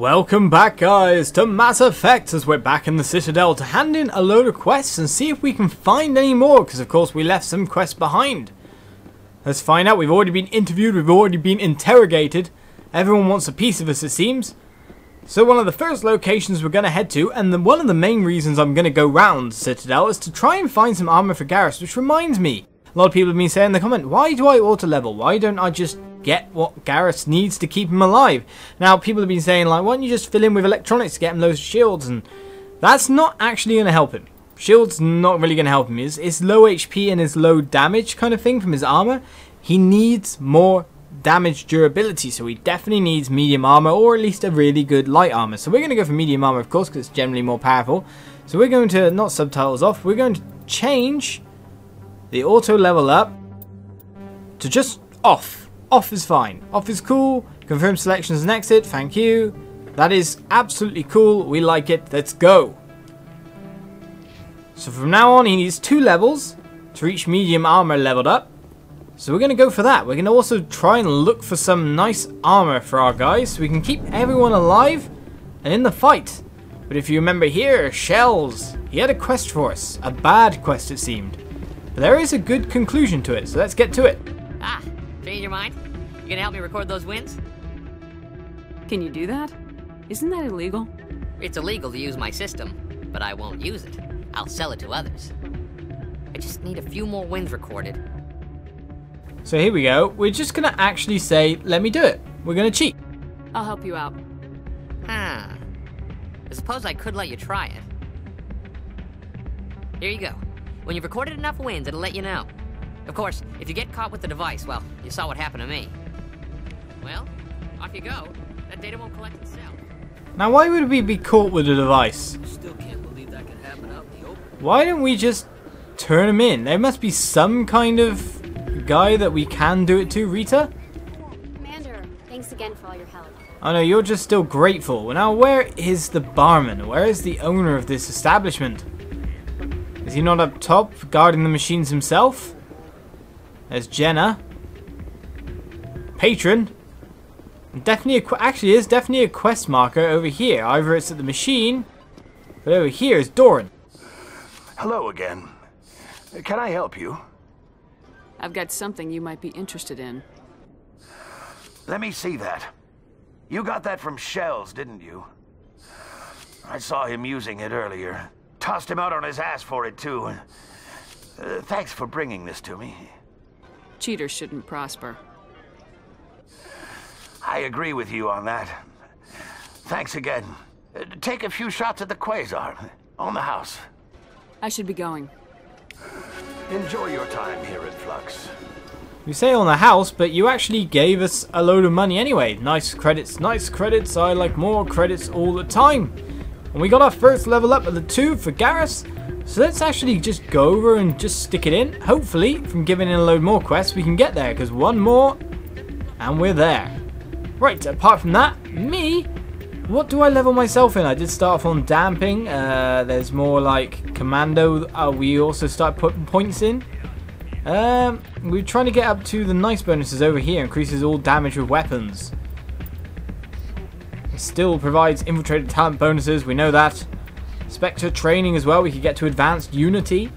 Welcome back, guys, to Mass Effect, as we're back in the Citadel to hand in a load of quests and see if we can find any more, because of course we left some quests behind. Let's find out. We've already been interviewed, we've already been interrogated. Everyone wants a piece of us, it seems. So one of the first locations we're going to head to, and one of the main reasons I'm going to go round Citadel, is to try and find some armor for Garrus, which reminds me, a lot of people have been saying in the comment, why do I auto-level? Why don't I just get what Garrus needs to keep him alive? Now, people have been saying, like, why don't you just fill in with electronics to get him those shields? And that's not actually going to help him. Shields not really going to help him. It's low HP and his low damage kind of thing from his armor. He needs more damage durability, so he definitely needs medium armor, or at least a really good light armor. So we're going to go for medium armor, of course, because it's generally more powerful. So we're going to, not subtitles off, we're going to change the auto level up to just off. Off is fine. Off is cool. Confirm selections and exit. Thank you. That is absolutely cool. We like it. Let's go. So from now on, he needs 2 levels to reach medium armor leveled up. So we're going to go for that. We're going to also try and look for some nice armor for our guys so we can keep everyone alive and in the fight. But if you remember here, Shells, he had a quest for us. A bad quest, it seemed. But there is a good conclusion to it, so let's get to it. Ah, change your mind? You gonna help me record those wins? Can you do that? Isn't that illegal? It's illegal to use my system, but I won't use it. I'll sell it to others. I just need a few more wins recorded. So here we go. We're just gonna actually say, let me do it. We're gonna cheat. I'll help you out. Huh. I suppose I could let you try it. Here you go. When you've recorded enough wins, it'll let you know. Of course, if you get caught with the device, well, you saw what happened to me. Well, off you go. That data won't collect itself. Now, why would we be caught with a device? Still can't believe that could happen out in the open. Why don't we just turn him in? There must be some kind of guy that we can do it to. Rita? Commander, thanks again for all your help. Oh no, you're just still grateful. Now, where is the barman? Where is the owner of this establishment? Is he not up top, guarding the machines himself? There's Jenna. Patron. Definitely actually is definitely a quest marker over here. Either it's at the machine, but over here is Doran. Hello again. Can I help you? I've got something you might be interested in. Let me see that. You got that from Shells, didn't you? I saw him using it earlier. Tossed him out on his ass for it, too. Thanks for bringing this to me. Cheaters shouldn't prosper. I agree with you on that. Thanks again. Take a few shots at the Quasar. On the house. I should be going. Enjoy your time here at Flux. You say on the house, but you actually gave us a load of money anyway. Nice credits, nice credits. I like more credits all the time. And we got our first level up at the 2 for Garrus. So let's actually just go over and just stick it in. Hopefully, from giving in a load more quests, we can get there. Because one more, and we're there. Right, apart from that, me, what do I level myself in? I did start off on damping. There's more like commando. We also start putting points in. We're trying to get up to the nice bonuses over here. Increases all damage with weapons. It still provides infiltrated talent bonuses. We know that. Spectre training as well. We could get to advanced unity.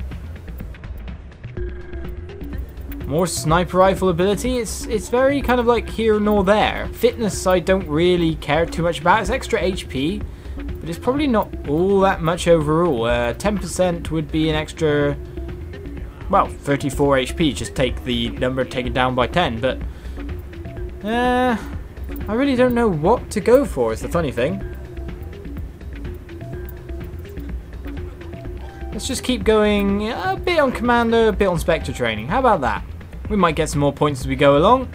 More sniper rifle ability. It's very kind of like here nor there. Fitness I don't really care too much about. It's extra HP, but it's probably not all that much overall. 10% would be an extra, well, 34 HP. Just take the number taken down by 10. But I really don't know what to go for. Is the funny thing. Let's just keep going a bit on Commander, a bit on Spectre training. How about that? We might get some more points as we go along.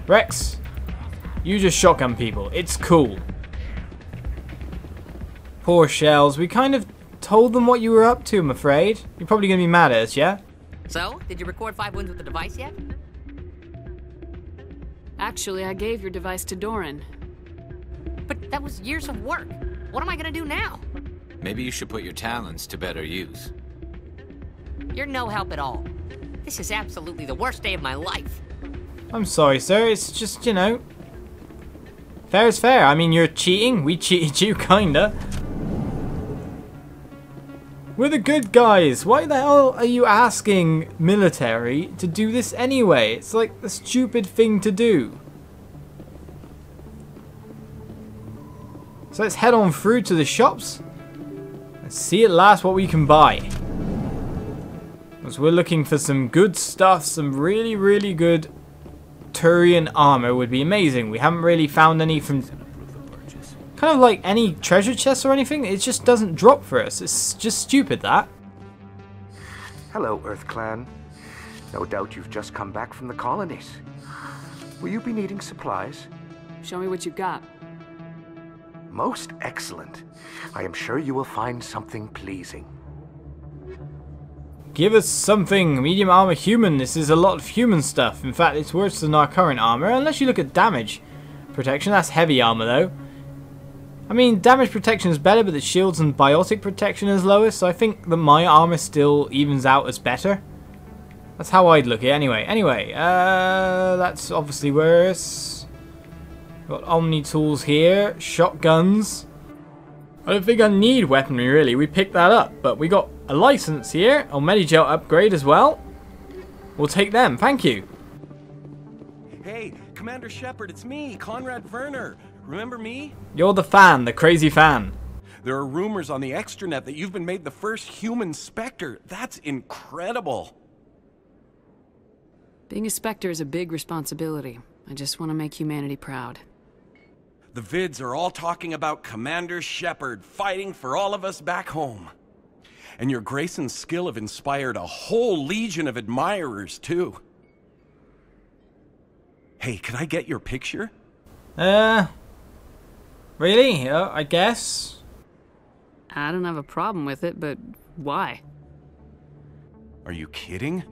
Rex, you just shotgun people. It's cool. Poor Shells. We kind of told them what you were up to, I'm afraid. You're probably going to be mad at us, yeah? So, did you record 5 wins with the device yet? Actually, I gave your device to Doran. But that was years of work. What am I gonna do now? Maybe you should put your talents to better use. You're no help at all. This is absolutely the worst day of my life. I'm sorry, sir. It's just, you know, Fair is fair. I mean, you're cheating. We cheated you, kinda. We're the good guys. Why the hell are you asking military to do this anyway? It's like a stupid thing to do. So let's head on through to the shops. Let's see at last what we can buy. Because we're looking for some good stuff. Some really, really good Turian armor would be amazing. We haven't really found any from kind of like any treasure chests or anything. It just doesn't drop for us. It's just stupid, that. Hello, Earth Clan. No doubt you've just come back from the colonies. Will you be needing supplies? Show me what you've got. Most excellent. I am sure you will find something pleasing. Give us something. Medium armor human. This is a lot of human stuff. In fact, it's worse than our current armor. Unless you look at damage protection. That's heavy armor, though. I mean, damage protection is better, but the shields and biotic protection is lowest. So I think that my armor still evens out as better. That's how I'd look at it anyway. That's obviously worse. Got Omni tools here. Shotguns. I don't think I need weaponry, really. We picked that up. But we got a license here. A Medigel upgrade as well. We'll take them. Thank you. Hey, Commander Shepard, it's me, Conrad Werner. Remember me? You're the fan, the crazy fan. There are rumors on the extranet that you've been made the first human Spectre. That's incredible. Being a Spectre is a big responsibility. I just want to make humanity proud. The vids are all talking about Commander Shepard fighting for all of us back home. And your grace and skill have inspired a whole legion of admirers, too. Hey, can I get your picture? Really? I guess. I don't have a problem with it, but why? Are you kidding?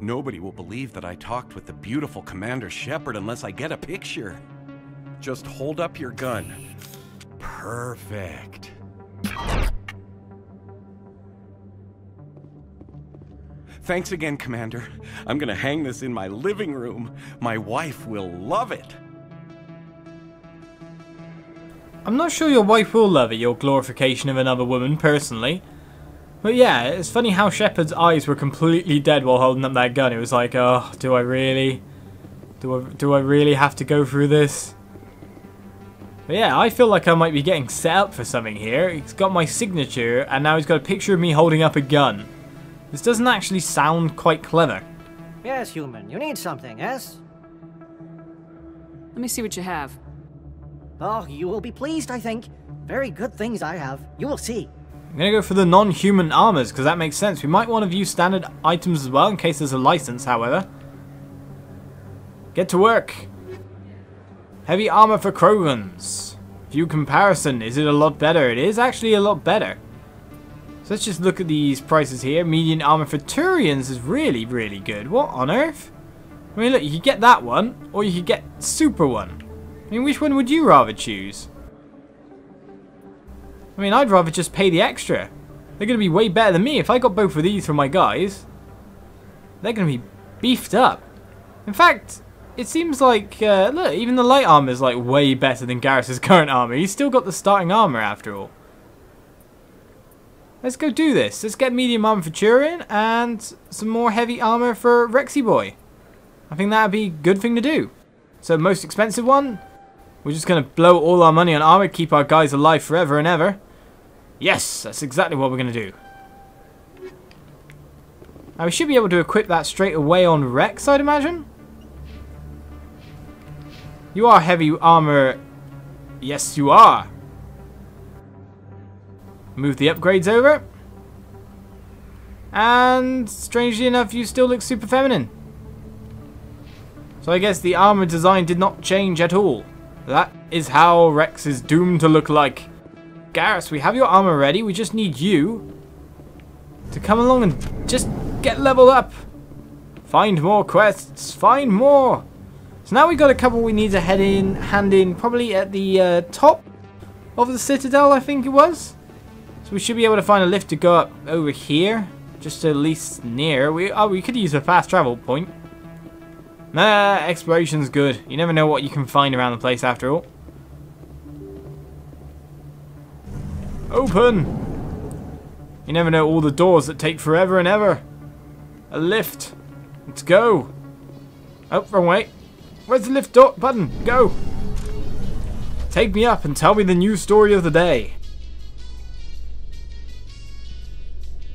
Nobody will believe that I talked with the beautiful Commander Shepard unless I get a picture. Just hold up your gun. Perfect. Thanks again, Commander. I'm gonna hang this in my living room. My wife will love it. I'm not sure your wife will love it, your glorification of another woman, personally. But yeah, it's funny how Shepard's eyes were completely dead while holding up that gun. It was like, oh, do I really? Do I really have to go through this? But yeah, I feel like I might be getting set up for something here. He's got my signature, and now he's got a picture of me holding up a gun. This doesn't actually sound quite clever. Yes, human. You need something, yes? Let me see what you have. Oh, you will be pleased, I think. Very good things I have. You will see. I'm going to go for the non-human armors, because that makes sense. We might want to view standard items as well, in case there's a license, however. Get to work. Heavy armor for Krogans. View comparison. Is it a lot better? It is actually a lot better. So let's just look at these prices here. Median armor for Turians is really, really good. What on earth? I mean, look, you could get that one, or you could get super one. I mean, which one would you rather choose? I mean, I'd rather just pay the extra. They're going to be way better than me. If I got both of these for my guys, they're going to be beefed up. In fact, it seems like, look, even the light armor is like way better than Garrus's current armor. He's still got the starting armor after all. Let's go do this. Let's get medium armor for Turian and some more heavy armor for Rexy Boy. I think that would be a good thing to do. So, most expensive one. We're just going to blow all our money on armor, keep our guys alive forever and ever. Yes, that's exactly what we're going to do. Now, we should be able to equip that straight away on Rex, I'd imagine. You are heavy armor. Yes, you are. Move the upgrades over. And, strangely enough, you still look super feminine. So I guess the armor design did not change at all. That is how Rex is doomed to look like. Garrus, we have your armor ready. We just need you to come along and just get leveled up. Find more quests. Find more. So now we got a couple we need to hand in probably at the top of the Citadel, I think it was. So we should be able to find a lift to go up over here. Just at least near. We could use a fast travel point. Nah, exploration's good. You never know what you can find around the place after all. Open! You never know all the doors that take forever and ever. A lift. Let's go. Oh, wrong way. Where's the lift door button? Go! Take me up and tell me the news story of the day.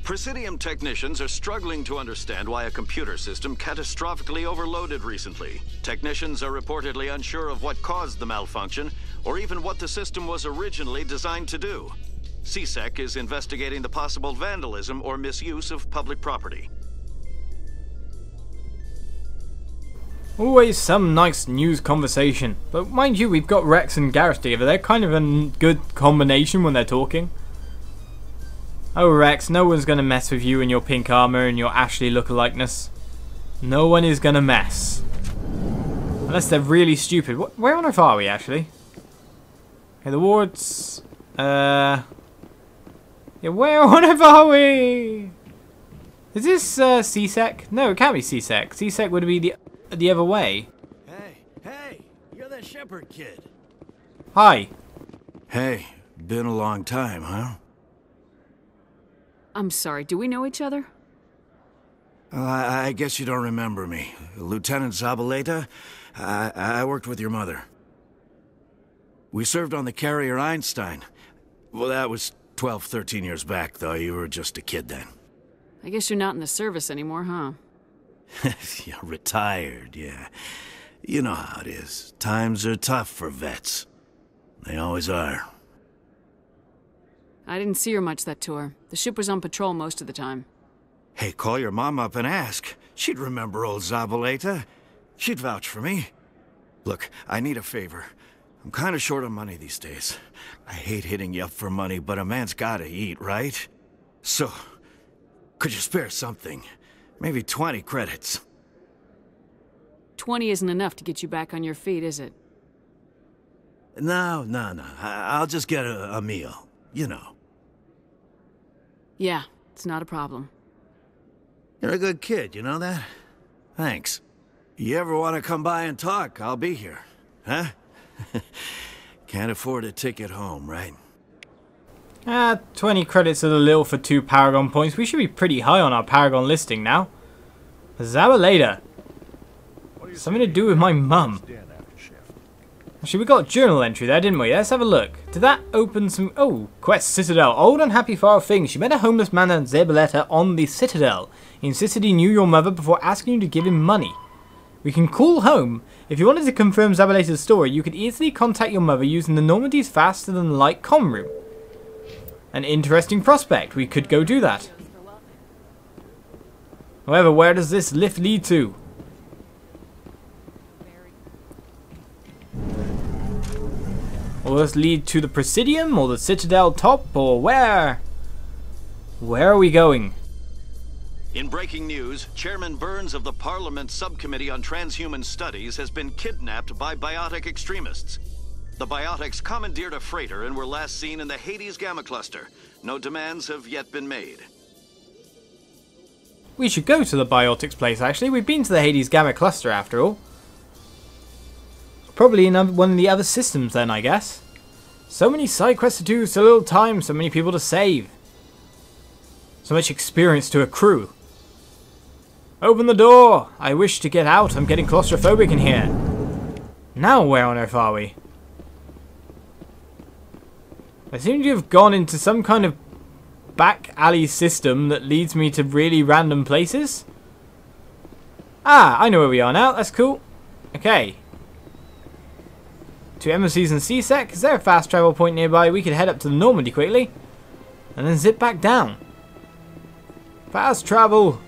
Presidium technicians are struggling to understand why a computer system catastrophically overloaded recently. Technicians are reportedly unsure of what caused the malfunction, or even what the system was originally designed to do. CSEC is investigating the possible vandalism or misuse of public property. Always some nice news conversation. But mind you, we've got Rex and Gareth together. They're kind of a good combination when they're talking. Oh Rex, no one's gonna mess with you in your pink armor and your Ashley look-alikeness. No one is gonna mess. Unless they're really stupid. Where on earth are we actually? Okay, the wards... Yeah, where on earth are we? Is this CSEC? No, it can't be CSEC. CSEC would be the other way. Hey, you're that Shepard kid. Hi. Hey, been a long time, huh? I'm sorry, do we know each other? I guess you don't remember me. Lieutenant Zabaleta? I worked with your mother. We served on the carrier Einstein. Well, that was 12, 13 years back, though. You were just a kid then. I guess you're not in the service anymore, huh? Yeah, retired, yeah. You know how it is. Times are tough for vets. They always are. I didn't see her much that tour. The ship was on patrol most of the time. Hey, call your mom up and ask. She'd remember old Zabaleta. She'd vouch for me. Look, I need a favor. I'm kind of short on money these days. I hate hitting you up for money, but a man's gotta eat, right? So, could you spare something? Maybe 20 credits. 20 isn't enough to get you back on your feet, is it? No. I'll just get a meal, you know. Yeah, it's not a problem. You're a good kid, you know that? Thanks. You ever want to come by and talk, I'll be here. Huh? Can't afford a ticket home, right? 20 credits is a little for 2 Paragon points. We should be pretty high on our Paragon listing now. Zabaleta. Something to do with my mum. Actually, we got a journal entry there, didn't we? Let's have a look. Did that open some... Oh, quest Citadel. Old unhappy far things. She met a homeless man named Zabaleta on the Citadel. He insisted he knew your mother before asking you to give him money. We can call home. If you wanted to confirm Zabaleta's story, you could easily contact your mother using the Normandy's faster than light comm room. An interesting prospect. We could go do that. However, where does this lift lead to? Will this lead to the Presidium or the Citadel top or where? Where are we going? In breaking news, Chairman Burns of the Parliament Subcommittee on Transhuman Studies has been kidnapped by biotic extremists. The biotics commandeered a freighter and were last seen in the Hades Gamma Cluster. No demands have yet been made. We should go to the biotics place actually. We've been to the Hades Gamma Cluster after all. Probably in one of the other systems then, I guess. So many side quests to do, so little time, so many people to save. So much experience to accrue. Open the door! I wish to get out. I'm getting claustrophobic in here. Now where on earth are we? I seem to have gone into some kind of back alley system that leads me to really random places. Ah, I know where we are now. That's cool. Okay. To embassies and CSEC. Is there a fast travel point nearby? We could head up to the Normandy quickly. And then zip back down. Fast travel.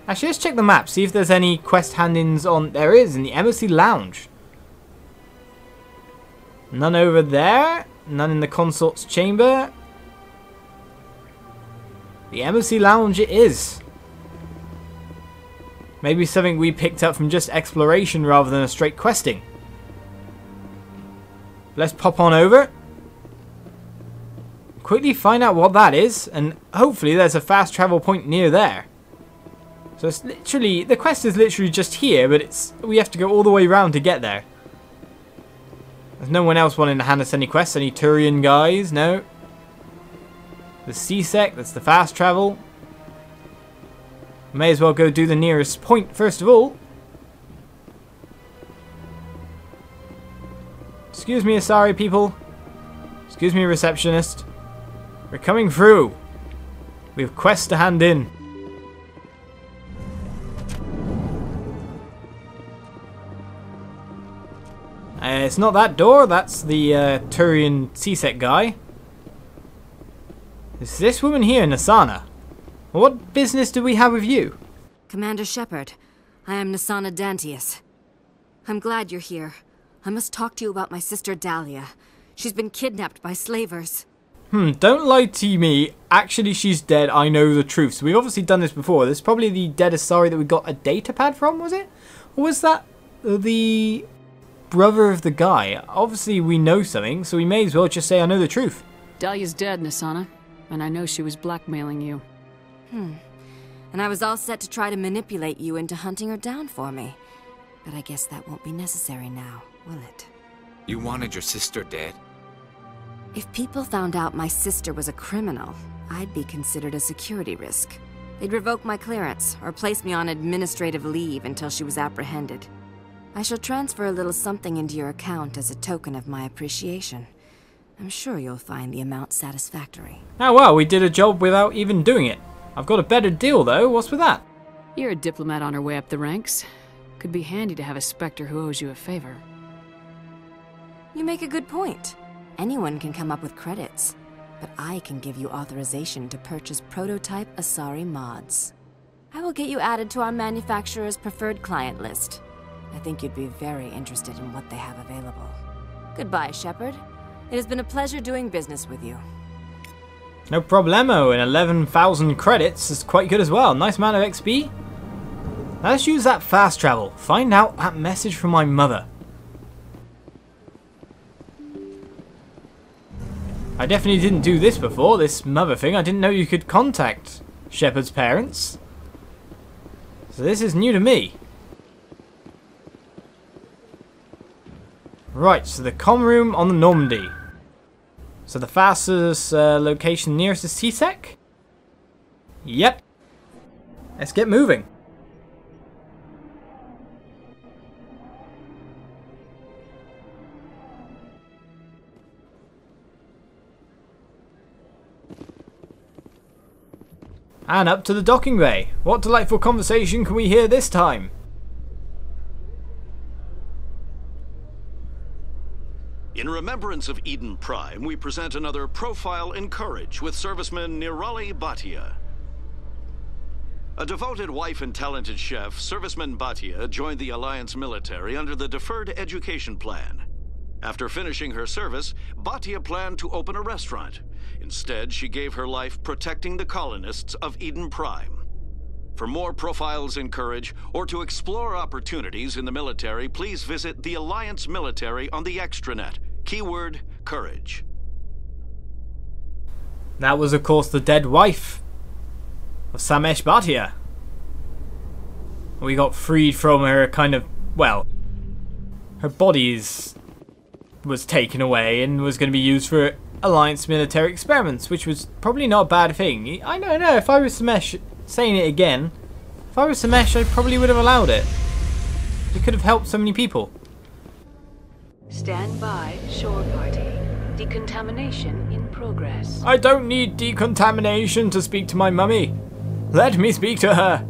Actually, let's check the map. See if there's any quest hand-ins on... There is, in the Embassy Lounge. None over there. None in the Consort's chamber. The Embassy Lounge it is. Maybe something we picked up from just exploration rather than a straight questing. Let's pop on over. Quickly find out what that is. And hopefully there's a fast travel point near there. So it's literally... The quest is literally just here. But we have to go all the way around to get there. There's no one else wanting to hand us any quests. Any Turian guys? No. The C-Sec, that's the fast travel. May as well go do the nearest point first of all. Excuse me, sorry people. Excuse me, receptionist. We're coming through. We have quests to hand in. It's not that door, that's the Turian C-Sec guy. Is this woman here, Nasana? What business do we have with you? Commander Shepard, I am Nasana Dantius. I'm glad you're here. I must talk to you about my sister Dahlia. She's been kidnapped by slavers. Don't lie to me. Actually, she's dead. I know the truth. So we've obviously done this before. This is probably the dead Asari that we got a data pad from, was it? Or was that the brother of the guy? Obviously, we know something, so we may as well just say I know the truth. Dahlia's dead, Nasana. And I know she was blackmailing you. And I was all set to try to manipulate you into hunting her down for me. But I guess that won't be necessary now, will it? You wanted your sister dead? If people found out my sister was a criminal, I'd be considered a security risk. They'd revoke my clearance, or place me on administrative leave until she was apprehended. I shall transfer a little something into your account as a token of my appreciation. I'm sure you'll find the amount satisfactory. Oh well, we did a job without even doing it. I've got a better deal though, what's with that? You're a diplomat on her way up the ranks. Could be handy to have a Spectre who owes you a favor. You make a good point. Anyone can come up with credits, but I can give you authorization to purchase prototype Asari mods. I will get you added to our manufacturer's preferred client list. I think you'd be very interested in what they have available. Goodbye, Shepard. It has been a pleasure doing business with you. No problemo, and 11,000 credits is quite good as well. Nice amount of XP. Let's use that fast travel. Find out that message from my mother. I definitely didn't do this before, this mother thing. I didn't know you could contact Shepard's parents. So this is new to me. Right, so the comm room on the Normandy. So the fastest location nearest is C-Sec? Yep. Let's get moving. And up to the docking bay. What delightful conversation can we hear this time? In remembrance of Eden Prime, we present another profile in courage with serviceman Nirali Bhatia. A devoted wife and talented chef, serviceman Bhatia joined the Alliance military under the Deferred Education Plan. After finishing her service, Bhatia planned to open a restaurant. Instead, she gave her life protecting the colonists of Eden Prime. For more profiles in courage, or to explore opportunities in the military, please visit the Alliance Military on the extranet. Keyword, courage. That was, of course, the dead wife of Samesh Bhatia. We got freed from her kind of, well, her body was taken away and was going to be used for Alliance military experiments, which was probably not a bad thing. I don't know, if I was Samesh, saying it again, if I was Samesh, I probably would have allowed it. It could have helped so many people. Stand by, shore party. Decontamination in progress. I don't need decontamination to speak to my mummy. Let me speak to her.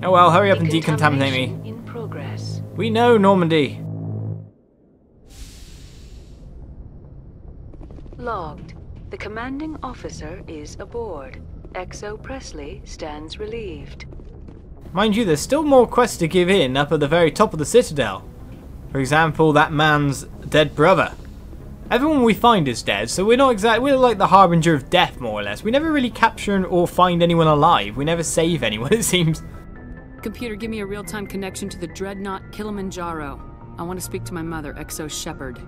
Oh well, hurry up and decontaminate me. In progress. We know, Normandy. Logged. The commanding officer is aboard. XO Presley stands relieved. Mind you, there's still more quests to give in up at the very top of the Citadel. For example, that man's dead brother. Everyone we find is dead, so we're not exactly, we're like the harbinger of death, more or less. We never really capture or find anyone alive. We never save anyone, it seems. Computer, give me a real-time connection to the Dreadnought Kilimanjaro. I want to speak to my mother, XO Shepard.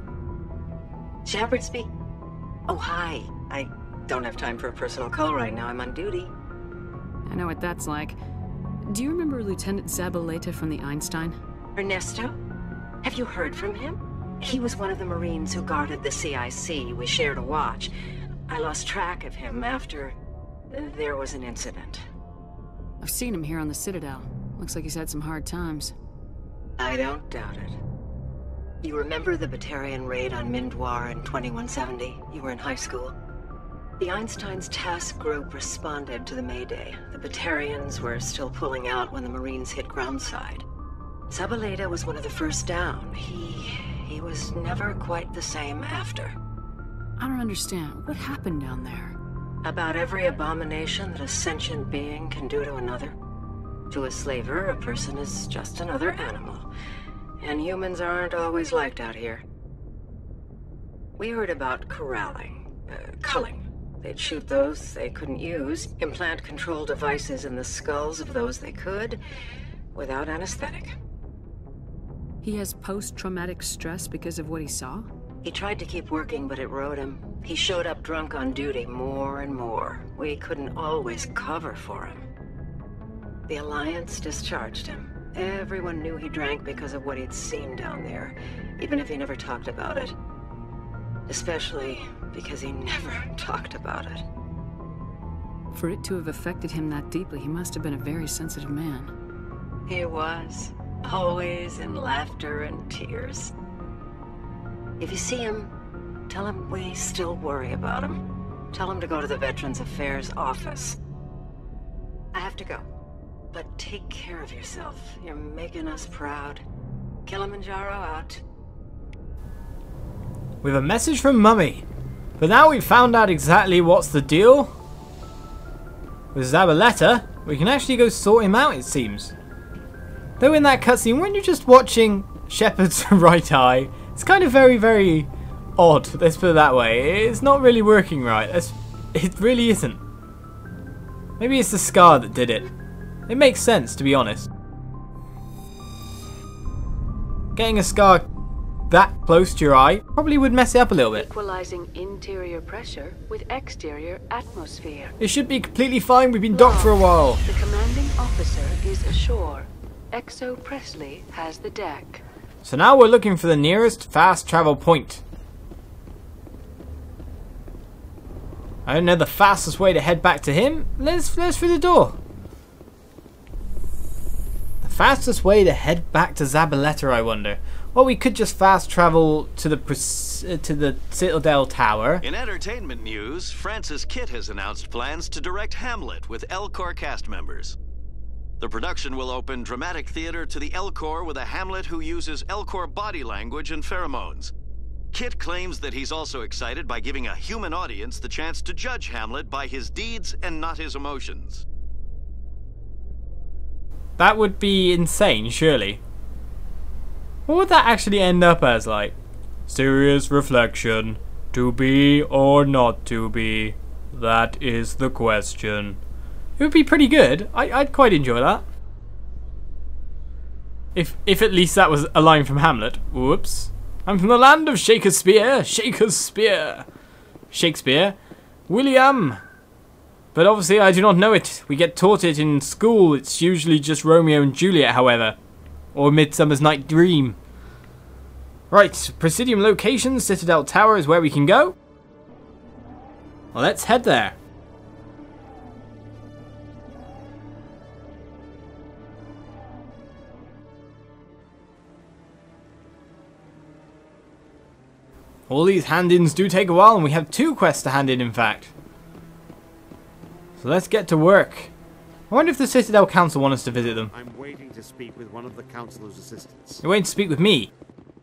Shepard speak? Oh, hi. I don't have time for a personal call right now. I'm on duty. I know what that's like. Do you remember Lieutenant Zabaleta from the Einstein? Ernesto? Have you heard from him? He was one of the Marines who guarded the CIC. We shared a watch. I lost track of him after there was an incident. I've seen him here on the Citadel. Looks like he's had some hard times. I don't doubt it. You remember the Batarian raid on Mindwar in 2170? You were in high school. The Einstein's task group responded to the Mayday. The Batarians were still pulling out when the Marines hit groundside. Zabaleta was one of the first down. He was never quite the same after. I don't understand. What happened down there? About every abomination that a sentient being can do to another. To a slaver, a person is just another animal. And humans aren't always liked out here. We heard about corralling, culling. They'd shoot those they couldn't use, implant control devices in the skulls of those they could, without anesthetic. He has post-traumatic stress because of what he saw? He tried to keep working, but it rode him. He showed up drunk on duty more and more. We couldn't always cover for him. The Alliance discharged him. Everyone knew he drank because of what he'd seen down there, even if he never talked about it. Especially because he never talked about it. For it to have affected him that deeply, he must have been a very sensitive man. He was. Always in laughter and tears. If you see him, tell him we still worry about him. Tell him to go to the Veterans Affairs office. I have to go. But take care of yourself. You're making us proud. Kilimanjaro out. We have a message from Mummy. But now we've found out exactly what's the deal with Zabaleta, we can actually go sort him out, it seems. Though in that cutscene, when you're just watching Shepard's right eye, it's kind of very, very odd, let's put it that way. It's not really working right. It really isn't. Maybe it's the scar that did it. It makes sense, to be honest. Getting a scar that close to your eye probably would mess it up a little bit. Equalizing interior pressure with exterior atmosphere. It should be completely fine. We've been docked for a while. The commanding officer is ashore. Exo Presley has the deck. So now we're looking for the nearest fast travel point. I don't know the fastest way to head back to him. Let's through the door. The fastest way to head back to Zabaleta, I wonder. Well, we could just fast travel to the Citadel Tower. In entertainment news, Francis Kitt has announced plans to direct Hamlet with L-Corps cast members. The production will open dramatic theater to the L-Corps with a Hamlet who uses L-Corps body language and pheromones. Kitt claims that he's also excited by giving a human audience the chance to judge Hamlet by his deeds and not his emotions. That would be insane, surely. What would that actually end up as, like? Serious reflection. To be or not to be? That is the question. It would be pretty good. I'd quite enjoy that. If at least that was a line from Hamlet. Whoops. I'm from the land of Shakespeare. Shakespeare. William. But obviously I do not know it. We get taught it in school. It's usually just Romeo and Juliet, however. Or Midsummer's Night Dream. Right, Presidium location, Citadel Tower is where we can go. Well, let's head there. All these hand-ins do take a while, and we have 2 quests to hand in fact. So let's get to work. I wonder if the Citadel Council want us to visit them. I'm waiting to speak with one of the Councilor's assistants. You're waiting to speak with me?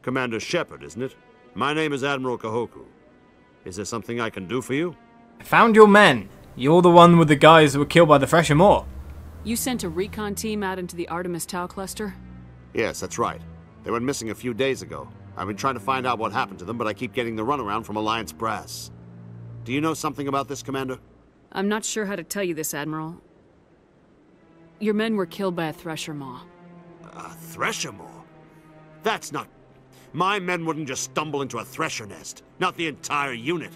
Commander Shepard, isn't it? My name is Admiral Kahoku. Is there something I can do for you? I found your men. You're the one with the guys that were killed by the Thresher Maw. You sent a recon team out into the Artemis Tau cluster? Yes, that's right. They went missing a few days ago. I've been trying to find out what happened to them, but I keep getting the runaround from Alliance brass. Do you know something about this, Commander? I'm not sure how to tell you this, Admiral. Your men were killed by a Thresher Maw. A Thresher Maw? That's not... My men wouldn't just stumble into a Thresher nest. Not the entire unit.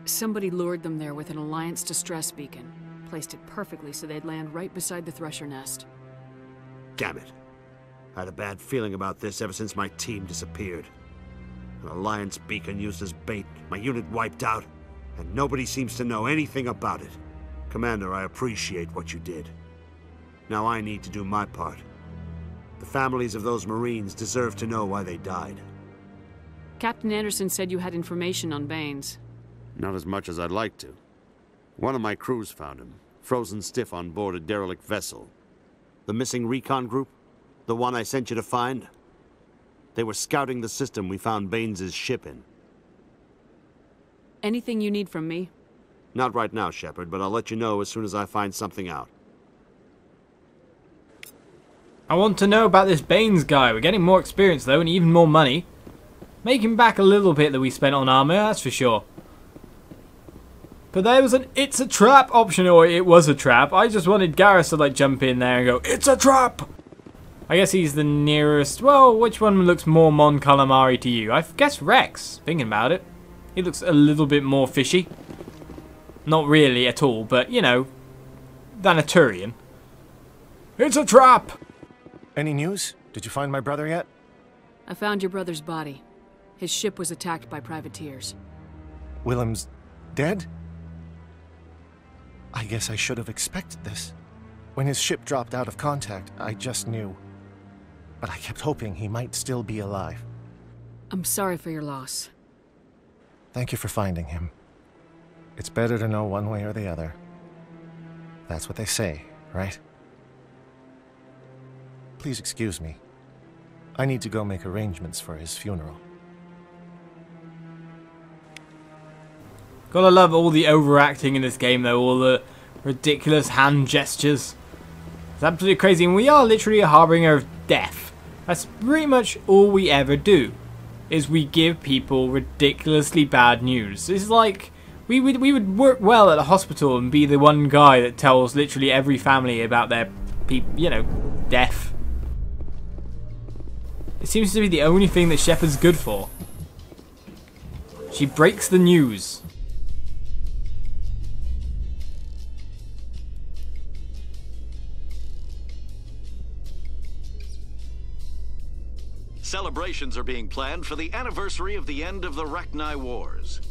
Somebody lured them there with an Alliance distress beacon. Placed it perfectly so they'd land right beside the Thresher nest. Damn it. I had a bad feeling about this ever since my team disappeared. An Alliance beacon used as bait, my unit wiped out, and nobody seems to know anything about it. Commander, I appreciate what you did. Now I need to do my part. The families of those Marines deserve to know why they died. Captain Anderson said you had information on Baines. Not as much as I'd like to. One of my crews found him, frozen stiff on board a derelict vessel. The missing recon group? The one I sent you to find? They were scouting the system we found Baines' ship in. Anything you need from me? Not right now, Shepard, but I'll let you know as soon as I find something out. I want to know about this Baines guy. We're getting more experience though, and even more money. Making back a little bit that we spent on armor, that's for sure. But there was an "it's a trap" option, or it was a trap. I just wanted Garrus to like jump in there and go, "It's a trap!" I guess he's the nearest. Well, which one looks more Mon Calamari to you? I guess Rex, thinking about it. He looks a little bit more fishy. Not really at all, but you know, than a Turian. It's a trap! Any news? Did you find my brother yet? I found your brother's body. His ship was attacked by privateers. Willem's dead? I guess I should have expected this. When his ship dropped out of contact, I just knew. But I kept hoping he might still be alive. I'm sorry for your loss. Thank you for finding him. It's better to know one way or the other. That's what they say, right? Please excuse me. I need to go make arrangements for his funeral. Gotta love all the overacting in this game though, all the ridiculous hand gestures. It's absolutely crazy, and we are literally a harbinger of death. That's pretty much all we ever do, is we give people ridiculously bad news. It's like, we would work well at a hospital and be the one guy that tells literally every family about their, death. It seems to be the only thing that Shepard's good for. She breaks the news. Celebrations are being planned for the anniversary of the end of the Rachni Wars.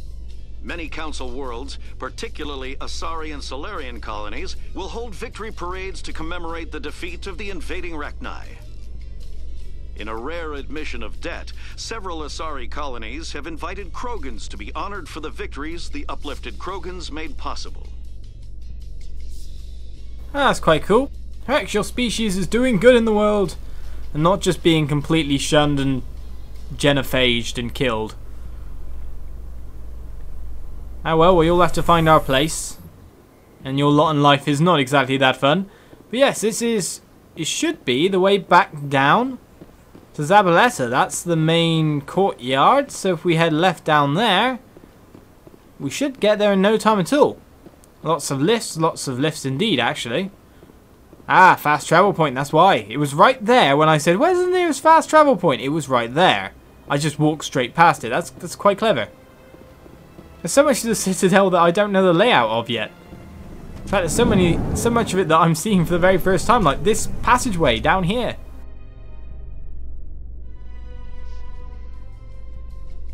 Many Council worlds, particularly Asari and Solarian colonies, will hold victory parades to commemorate the defeat of the invading Rachni. In a rare admission of debt, several Asari colonies have invited Krogans to be honored for the victories the uplifted Krogans made possible. That's quite cool. Her actual species is doing good in the world, and not just being completely shunned and genophaged and killed. Ah well, we all have to find our place, and your lot in life is not exactly that fun. But yes, it should be the way back down to Zabaleta. That's the main courtyard, so if we head left down there, we should get there in no time at all. Lots of lifts indeed, actually. Ah, fast travel point, that's why. It was right there when I said, where's the nearest fast travel point? It was right there. I just walked straight past it. That's quite clever. There's so much of the Citadel that I don't know the layout of yet. In fact, there's so much of it that I'm seeing for the very first time, like this passageway down here.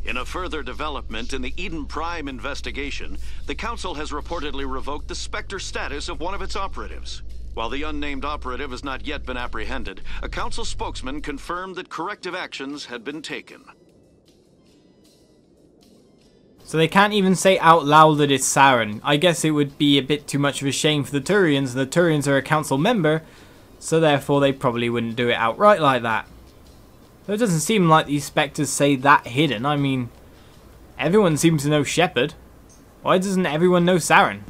In a further development in the Eden Prime investigation, the Council has reportedly revoked the Spectre status of one of its operatives. While the unnamed operative has not yet been apprehended, a Council spokesman confirmed that corrective actions had been taken. So they can't even say out loud that it's Saren. I guess it would be a bit too much of a shame for the Turians, and the Turians are a Council member, so therefore they probably wouldn't do it outright like that. Though it doesn't seem like these Spectres say that hidden. I mean, everyone seems to know Shepard. Why doesn't everyone know Saren?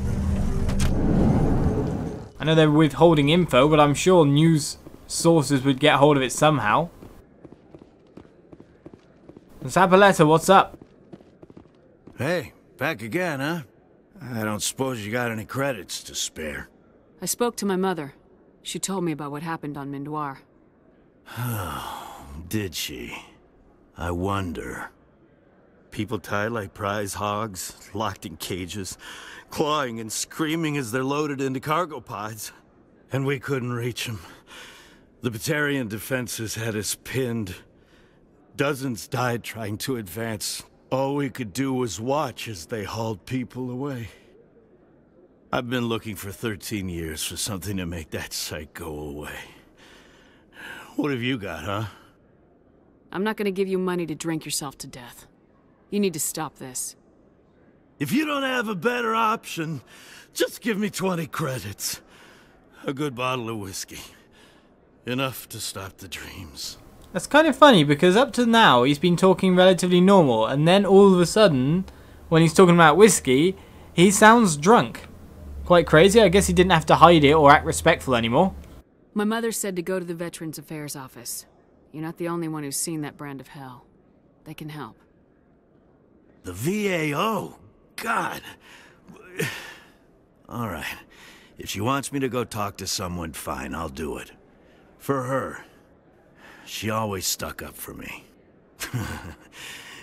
I know they're withholding info, but I'm sure news sources would get hold of it somehow. Zabaleta, what's up? Hey, back again, huh? I don't suppose you got any credits to spare. I spoke to my mother. She told me about what happened on Mindoir. Did she? I wonder. People tied like prize hogs, locked in cages, clawing and screaming as they're loaded into cargo pods. And we couldn't reach them. The Batarian defenses had us pinned. Dozens died trying to advance. All we could do was watch as they hauled people away. I've been looking for 13 years for something to make that sight go away. What have you got, huh? I'm not gonna give you money to drink yourself to death. You need to stop this. If you don't have a better option, just give me 20 credits. A good bottle of whiskey. Enough to stop the dreams. That's kind of funny because up to now he's been talking relatively normal, and then all of a sudden, when he's talking about whiskey, he sounds drunk. Quite crazy. I guess he didn't have to hide it or act respectful anymore. My mother said to go to the Veterans Affairs office. You're not the only one who's seen that brand of hell. They can help. The VAO? God. All right. If she wants me to go talk to someone, fine, I'll do it. For her. She always stuck up for me.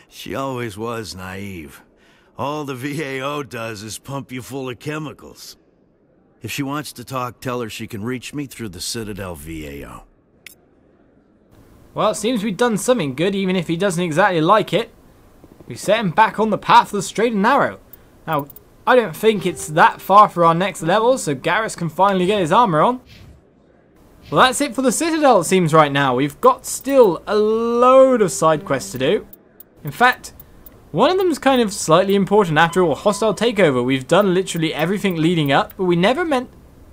She always was naive. All the VAO does is pump you full of chemicals. If she wants to talk, tell her she can reach me through the Citadel VAO. Well, it seems we've done something good, even if he doesn't exactly like it. We set him back on the path of the straight and narrow. Now, I don't think it's that far for our next level, so Garrus can finally get his armor on. Well, that's it for the Citadel, it seems right now. We've got still a load of side quests to do. In fact, one of them is kind of slightly important. After all, hostile takeover. We've done literally everything leading up, but we never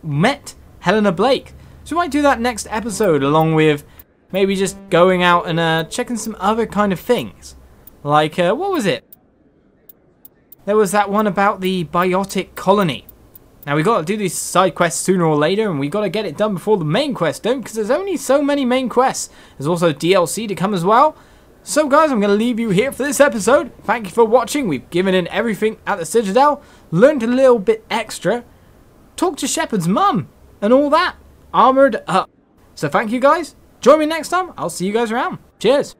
met Helena Blake. So we might do that next episode, along with maybe just going out and checking some other kind of things. Like, what was it? There was that one about the biotic colony. Now, we got to do these side quests sooner or later, and we got to get it done before the main quest, don't? Because there's only so many main quests. There's also DLC to come as well. So, guys, I'm going to leave you here for this episode. Thank you for watching. We've given in everything at the Citadel, learned a little bit extra, talked to Shepard's mum, and all that. Armored up. So, thank you, guys. Join me next time. I'll see you guys around. Cheers.